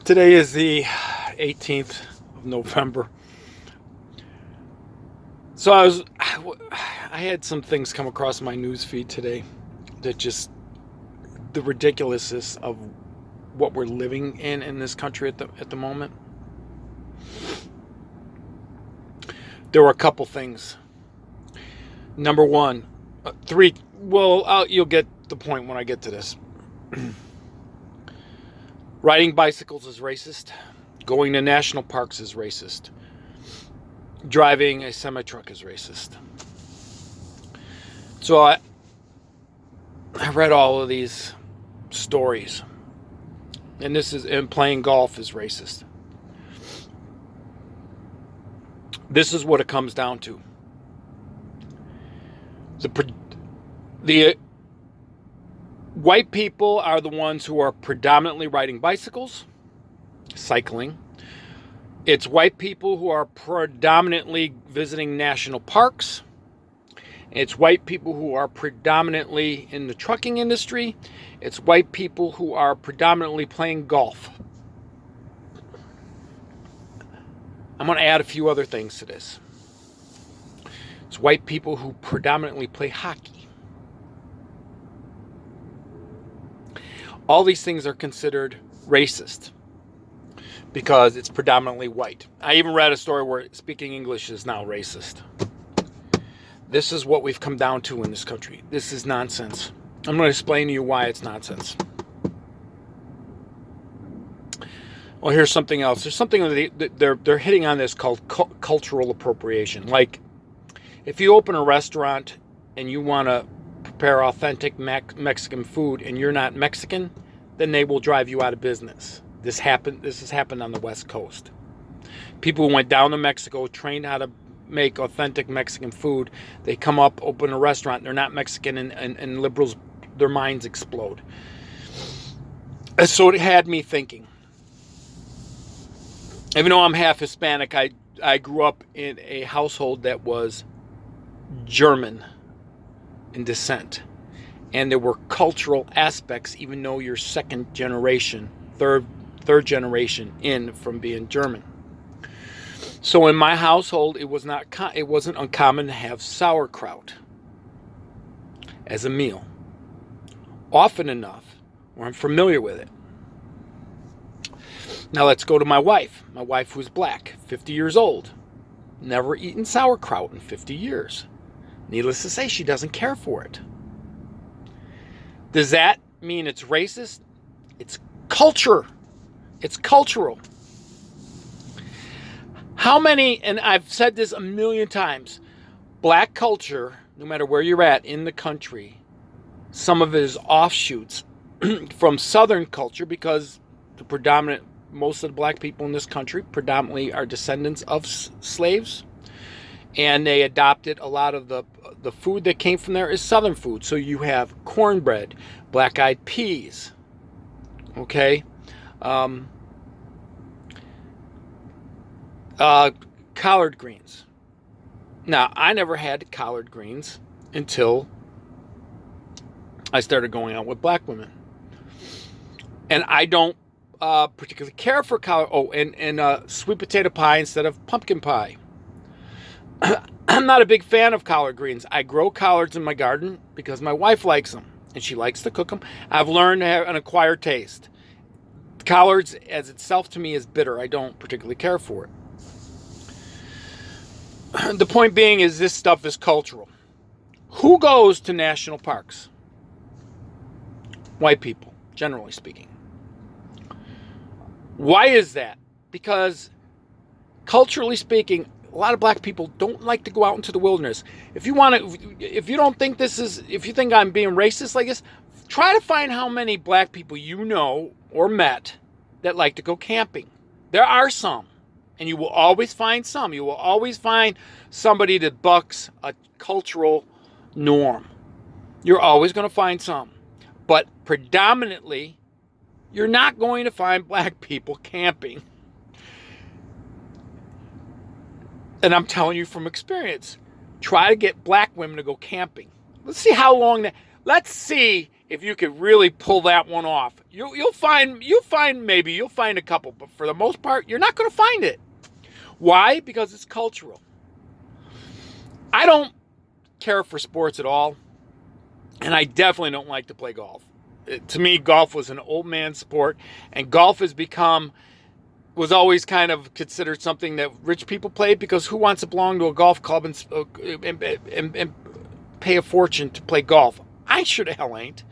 Today is the 18th of November. So I had some things come across my news feed today that just the ridiculousness of what we're living in this country at the moment. There were a couple things. Number one, three. Well, you'll get the point when I get to this. Riding bicycles is racist. Going to national parks is racist. Driving a semi-truck is racist. So I read all of these stories. And playing golf is racist. This is what it comes down to. The white people are the ones who are predominantly riding bicycles, cycling. It's white people who are predominantly visiting national parks. It's white people who are predominantly in the trucking industry. It's white people who are predominantly playing golf. I'm going to add a few other things to this. It's white people who predominantly play hockey. All these things are considered racist because it's predominantly white. I even read a story where speaking English is now racist. This is what we've come down to in this country. This is nonsense. I'm going to explain to you why it's nonsense. Well, here's something else. There's something that they're hitting on this called cultural appropriation. Like, if you open a restaurant and you want to prepare authentic Mexican food and you're not Mexican, then they will drive you out of business. This has happened on the West Coast. People who went down to Mexico, trained how to make authentic Mexican food, they come up, open a restaurant, they're not Mexican, and liberals, their minds explode. So it had me thinking. Even though I'm half Hispanic, I grew up in a household that was German in descent. And there were cultural aspects, even though you're second generation, third generation in from being German. So in my household, it wasn't uncommon to have sauerkraut as a meal. Often enough where I'm familiar with it. Now let's go to my wife. My wife who's black, 50 years old. Never eaten sauerkraut in 50 years. Needless to say, she doesn't care for it. Does that mean it's racist? It's culture. It's cultural. How many, and I've said this a million times, black culture, no matter where you're at in the country, some of it is offshoots from Southern culture because most of the black people in this country predominantly are descendants of slaves. And they adopted a lot of the food that came from there is Southern food. So you have cornbread, black-eyed peas, okay? Collard greens. Now, I never had collard greens until I started going out with black women. And I don't particularly care for collard. Oh, and sweet potato pie instead of pumpkin pie. I'm not a big fan of collard greens. I grow collards in my garden because my wife likes them and she likes to cook them. I've learned to have an acquired taste. Collards as itself to me is bitter. I don't particularly care for it. The point being is this stuff is cultural. Who goes to national parks? White people, generally speaking. Why is that? Because culturally speaking, a lot of black people don't like to go out into the wilderness. If you think I'm being racist like this, try to find how many black people you know or met that like to go camping. There are some, and you will always find some. You will always find somebody that bucks a cultural norm. You're always going to find some. But predominantly, you're not going to find black people camping. And I'm telling you from experience, try to get black women to go camping. Let's see if you could really pull that one off. You'll find a couple, but for the most part, you're not going to find it. Why? Because it's cultural. I don't care for sports at all, and I definitely don't like to play golf. To me, golf was an old man sport, and golf was always kind of considered something that rich people played, because who wants to belong to a golf club and pay a fortune to play golf? I sure the hell ain't.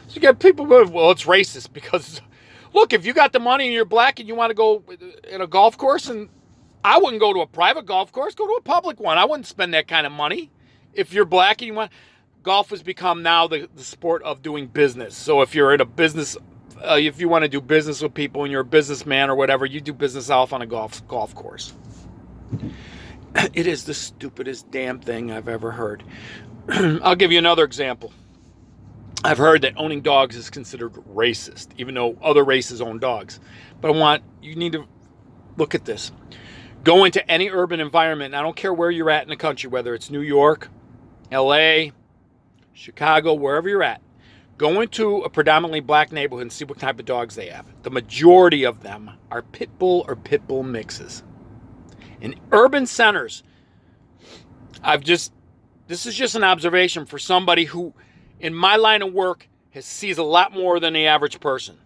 So you got people going, well, it's racist because, look, if you got the money and you're black and you want to go in a golf course, and I wouldn't go to a private golf course, go to a public one. I wouldn't spend that kind of money. If you're black and you want, golf has become now the sport of doing business. So if you're in a business, if you want to do business with people and you're a businessman or whatever, you do business off on a golf course. It is the stupidest damn thing I've ever heard. I'll give you another example. I've heard that owning dogs is considered racist, even though other races own dogs. But you need to look at this. Go into any urban environment, and I don't care where you're at in the country, whether it's New York, LA, Chicago, wherever you're at. Go into a predominantly black neighborhood and see what type of dogs they have. The majority of them are pit bull or pit bull mixes. In urban centers, this is just an observation for somebody who, in my line of work, sees a lot more than the average person.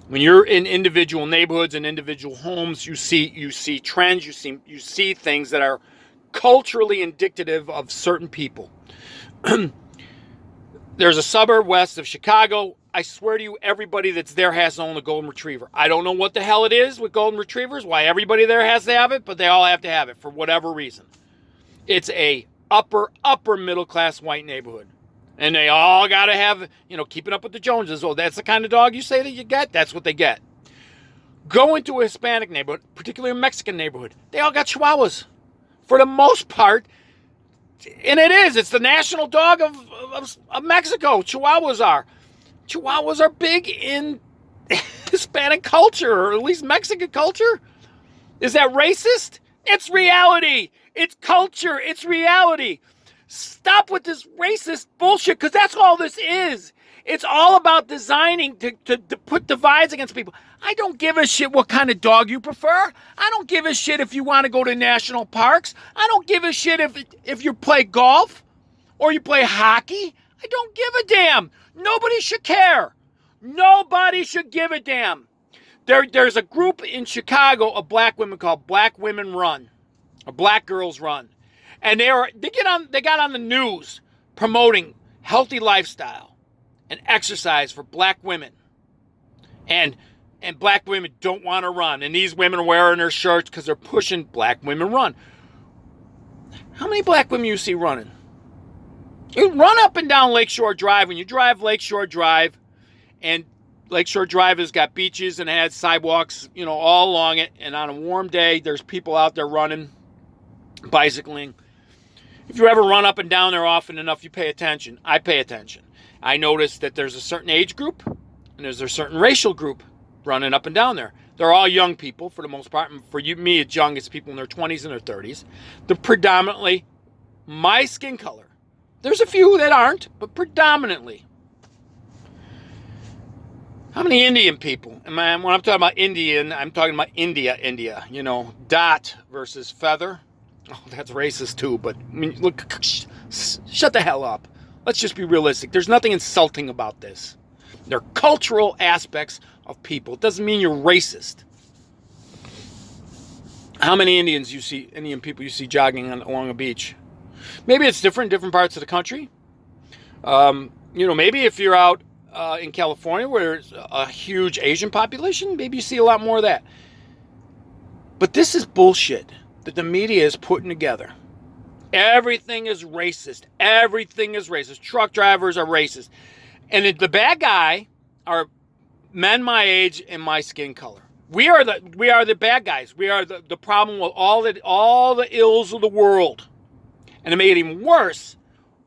When you're in individual neighborhoods and individual homes, you see trends, you see things that are culturally indicative of certain people. There's a suburb west of Chicago. I swear to you, everybody that's there has to own a golden retriever. I don't know what the hell it is with golden retrievers, why everybody there has to have it, but they all have to have it for whatever reason. It's a upper middle class white neighborhood. And they all got to have, keeping up with the Joneses. Oh, that's the kind of dog you say that you get? That's what they get. Go into a Hispanic neighborhood, particularly a Mexican neighborhood. They all got Chihuahuas. For the most part, and it's the national dog of Mexico. Chihuahuas are big in Hispanic culture, or at least Mexican culture. Is that racist? It's reality. It's culture. It's reality. Stop with this racist bullshit, because that's all this is. It's all about designing to put divides against people. I don't give a shit what kind of dog you prefer. I don't give a shit if you want to go to national parks. I don't give a shit if you play golf or you play hockey. I don't give a damn. Nobody should care. Nobody should give a damn. There's a group in Chicago of black women called Black Women Run, or Black Girls Run. And they got on the news promoting healthy lifestyle and exercise for black women. And black women don't want to run. And these women are wearing their shirts because they're pushing Black Women Run. How many black women you see running? You run up and down Lakeshore Drive. When you drive Lakeshore Drive, and Lakeshore Drive has got beaches and has sidewalks, all along it. And on a warm day, there's people out there running, bicycling. If you ever run up and down there often enough, you pay attention. I pay attention. I notice that there's a certain age group and there's a certain racial group running up and down there. They're all young people for the most part. And for me, it's young. It's people in their 20s and their 30s. They're predominantly my skin color. There's a few that aren't, but predominantly. How many Indian people? When I'm talking about Indian, I'm talking about India. Dot versus feather. Oh, that's racist too, but look, shut the hell up. Let's just be realistic. There's nothing insulting about this. They're cultural aspects of people. It doesn't mean you're racist. How many Indian people you see jogging along a beach? Maybe it's different in different parts of the country. Maybe if you're out in California where there's a huge Asian population, maybe you see a lot more of that. But this is bullshit that the media is putting together. Everything is racist. Everything is racist. Truck drivers are racist. And the bad guy are men my age and my skin color. We are the bad guys. We are the problem with all the ills of the world. And to make it even worse,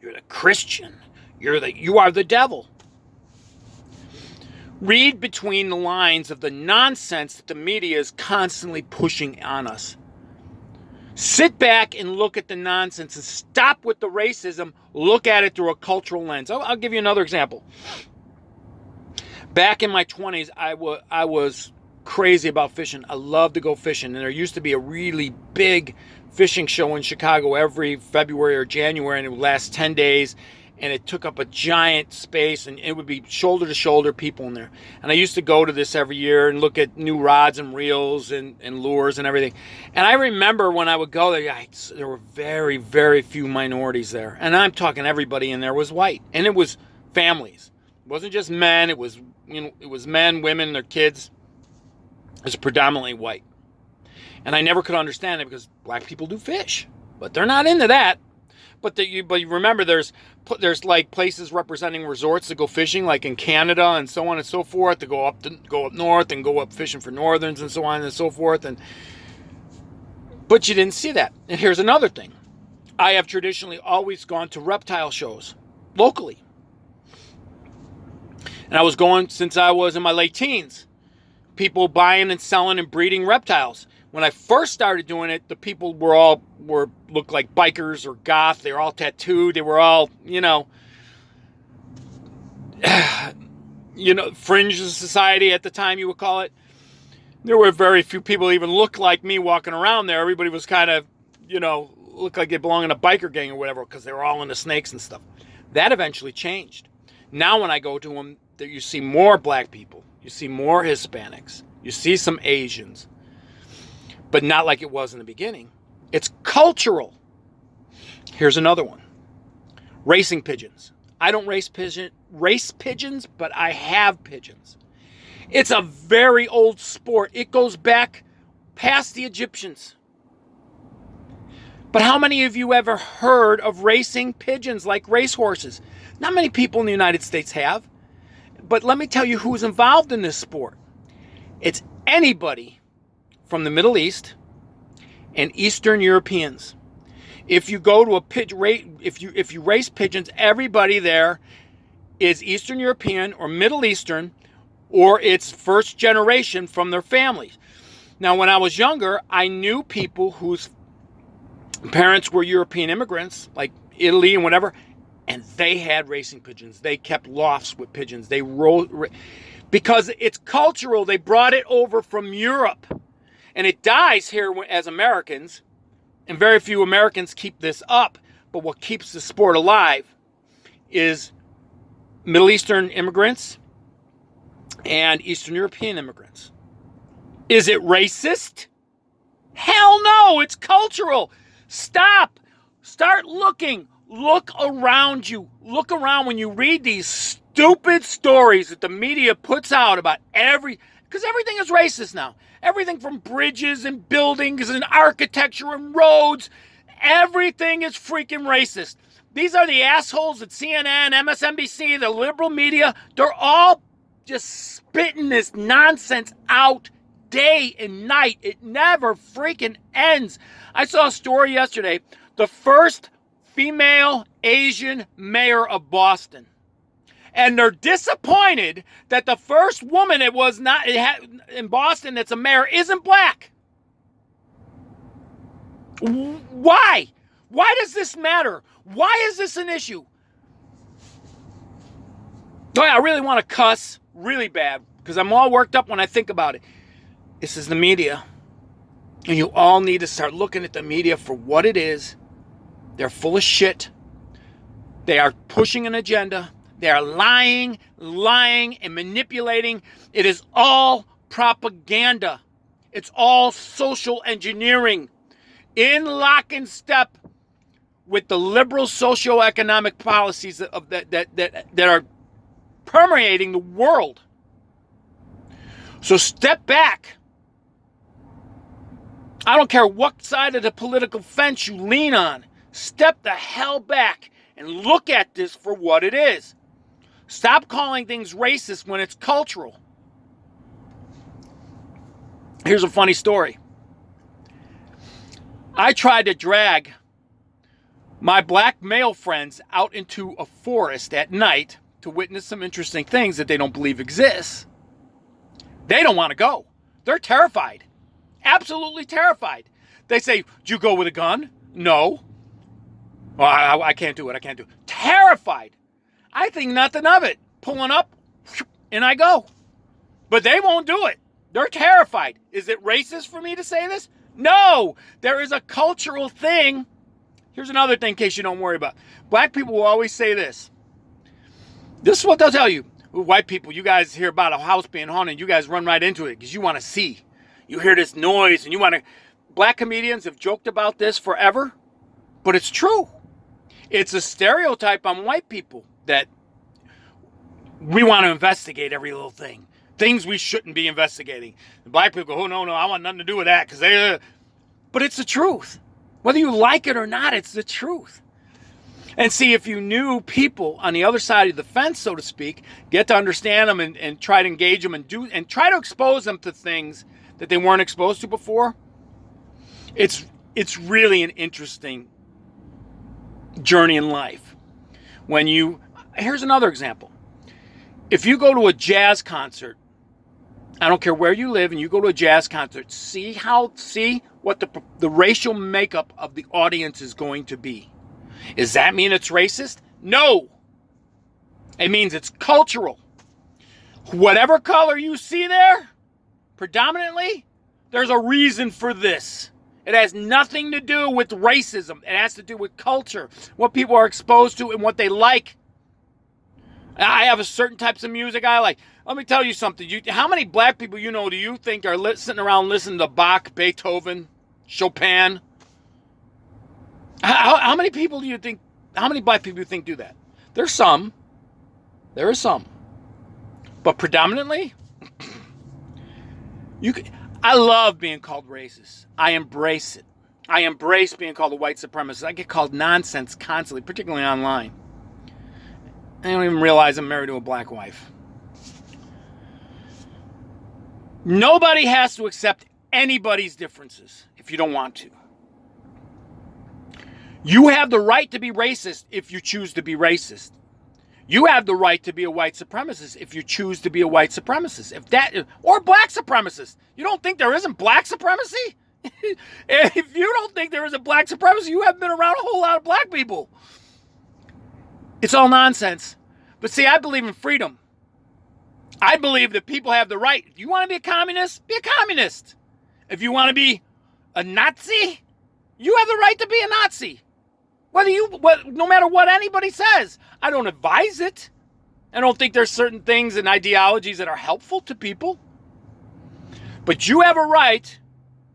you're the Christian. You are the devil. Read between the lines of the nonsense that the media is constantly pushing on us. Sit back and look at the nonsense and stop with the racism. Look at it through a cultural lens. I'll give you another example. Back in my 20s, I was crazy about fishing. I loved to go fishing. And there used to be a really big fishing show in Chicago every February or January, and it would last 10 days. And it took up a giant space, and it would be shoulder to shoulder people in there. And I used to go to this every year and look at new rods and reels and lures and everything. And I remember when I would go there were very, very few minorities there. And I'm talking everybody in there was white. And it was families. It wasn't just men. It was, it was men, women, their kids. It was predominantly white. And I never could understand it because black people do fish. But they're not into that. But you remember, there's like places representing resorts to go fishing, like in Canada and so on and so forth, to go up north and go up fishing for northerns and so on and so forth. But you didn't see that. And here's another thing: I have traditionally always gone to reptile shows locally, and I was going since I was in my late teens. People buying and selling and breeding reptiles. When I first started doing it, the people looked like bikers or goth. They were all tattooed. They were all, fringe society at the time, you would call it. There were very few people even looked like me walking around there. Everybody was kind of, looked like they belonged in a biker gang or whatever, because they were all into snakes and stuff. That eventually changed. Now when I go to them, you see more black people. You see more Hispanics. You see some Asians. But not like it was in the beginning. It's cultural. Here's another one. Racing pigeons. I don't race pigeons, but I have pigeons. It's a very old sport. It goes back past the Egyptians. But how many of you ever heard of racing pigeons like racehorses? Not many people in the United States have. But let me tell you who's involved in this sport. It's anybody from the Middle East and Eastern Europeans. If you go to if you race pigeons, everybody there is Eastern European or Middle Eastern, or it's first generation from their families. Now, when I was younger, I knew people whose parents were European immigrants, like Italy and whatever, and they had racing pigeons. They kept lofts with pigeons. They because it's cultural. They brought it over from Europe. And it dies here as Americans, and very few Americans keep this up. But what keeps the sport alive is Middle Eastern immigrants and Eastern European immigrants. Is it racist? Hell no, it's cultural. Stop. Start looking. Look around you. Look around when you read these stupid stories that the media puts out about because everything is racist now. Everything from bridges and buildings and architecture and roads. Everything is freaking racist. These are the assholes at CNN, MSNBC, the liberal media. They're all just spitting this nonsense out day and night. It never freaking ends. I saw a story yesterday. The first female Asian mayor of Boston. And they're disappointed that the first woman in Boston that's a mayor isn't black. Why? Why does this matter? Why is this an issue? Oh, yeah, I really want to cuss really bad because I'm all worked up when I think about it. This is the media. And you all need to start looking at the media for what it is. They're full of shit. They are pushing an agenda. They are lying, and manipulating. It is all propaganda. It's all social engineering in lock and step with the liberal socioeconomic policies that are permeating the world. So step back. I don't care what side of the political fence you lean on. Step the hell back and look at this for what it is. Stop calling things racist when it's cultural. Here's a funny story. I tried to drag my black male friends out into a forest at night to witness some interesting things that they don't believe exist. They don't want to go. They're terrified. Absolutely terrified. They say, "Do you go with a gun?" No. Oh, I can't do it. I can't do it. Terrified. I think nothing of it. Pulling up and I go. But they won't do it. They're terrified. Is it racist for me to say this? No. There is a cultural thing. Here's another thing in case you don't worry about. Black people will always say this. This is what they'll tell you. White people, you guys hear about a house being haunted, you guys run right into it because you want to see. You hear this noise and you want to... Black comedians have joked about this forever, but it's true. It's a stereotype on white people that we want to investigate every little thing. Things we shouldn't be investigating. The black people go, oh, no, I want nothing to do with that. But it's the truth. Whether you like it or not, it's the truth. And see, if you knew people on the other side of the fence, so to speak, get to understand them and try to engage them and try to expose them to things that they weren't exposed to before, it's really an interesting journey in life. Here's another example. If you go to a jazz concert, I don't care where you live, and you go to a jazz concert, see what the racial makeup of the audience is going to be. Does that mean it's racist? No. It means it's cultural. Whatever color you see there, predominantly, there's a reason for this. It has nothing to do with racism. It has to do with culture, what people are exposed to and what they like. I have a certain types of music I like. Let me tell you something. How many black people do you think are sitting around listening to Bach, Beethoven, Chopin? How many people do you think, how many black people do you think do that? There is some. But predominantly, I love being called racist. I embrace it. I embrace being called a white supremacist. I get called nonsense constantly, particularly online. I don't even realize I'm married to a black wife. Nobody has to accept anybody's differences if you don't want to. You have the right to be racist if you choose to be racist. You have the right to be a white supremacist if you choose to be a white supremacist. Or black supremacist. You don't think there isn't black supremacy? If you don't think there isn't black supremacy, you haven't been around a whole lot of black people. It's all nonsense. But see, I believe in freedom. I believe that people have the right. If you want to be a communist, be a communist. If you want to be a Nazi, you have the right to be a Nazi. No matter what anybody says. I don't advise it. I don't think there's certain things and ideologies that are helpful to people. But you have a right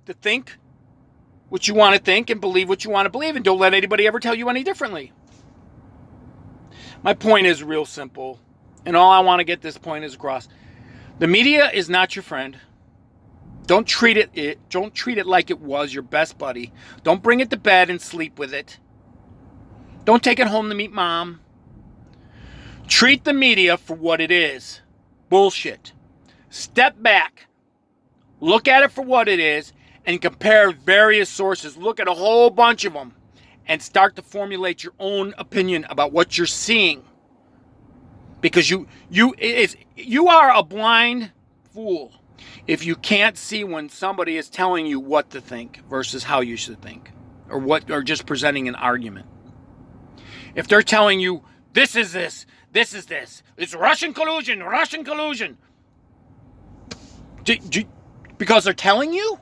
to think what you want to think and believe what you want to believe, and don't let anybody ever tell you any differently. My point is real simple, and all I want to get this point is across. The media is not your friend. Don't treat it like it was your best buddy. Don't bring it to bed and sleep with it. Don't take it home to meet mom. Treat the media for what it is. Bullshit. Step back. Look at it for what it is and compare various sources. Look at a whole bunch of them and start to formulate your own opinion about what you're seeing. Because you are a blind fool if you can't see when somebody is telling you what to think versus how you should think, or just presenting an argument. If they're telling you this is this, it's Russian collusion, because they're telling you?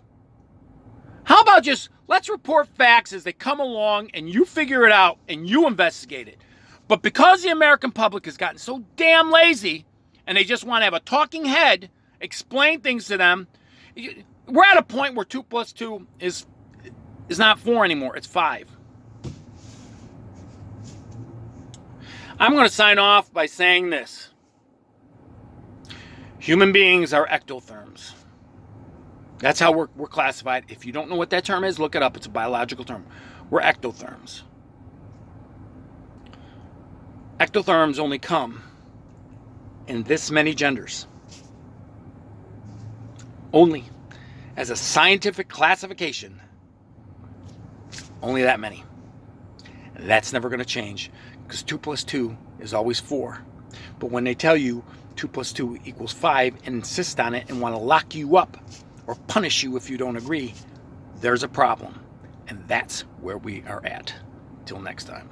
How about just let's report facts as they come along and you figure it out and you investigate it. But because the American public has gotten so damn lazy and they just want to have a talking head explain things to them, we're at a point where 2 + 2 is not 4 anymore, it's 5. I'm going to sign off by saying this. Human beings are ectotherms. That's how we're classified. If you don't know what that term is, look it up. It's a biological term. We're ectotherms. Ectotherms only come in this many genders. Only. As a scientific classification, only that many. That's never going to change. Because 2 + 2 is always 4. But when they tell you 2 + 2 = 5 and insist on it and want to lock you up or punish you if you don't agree, there's a problem. And that's where we are at. Till next time.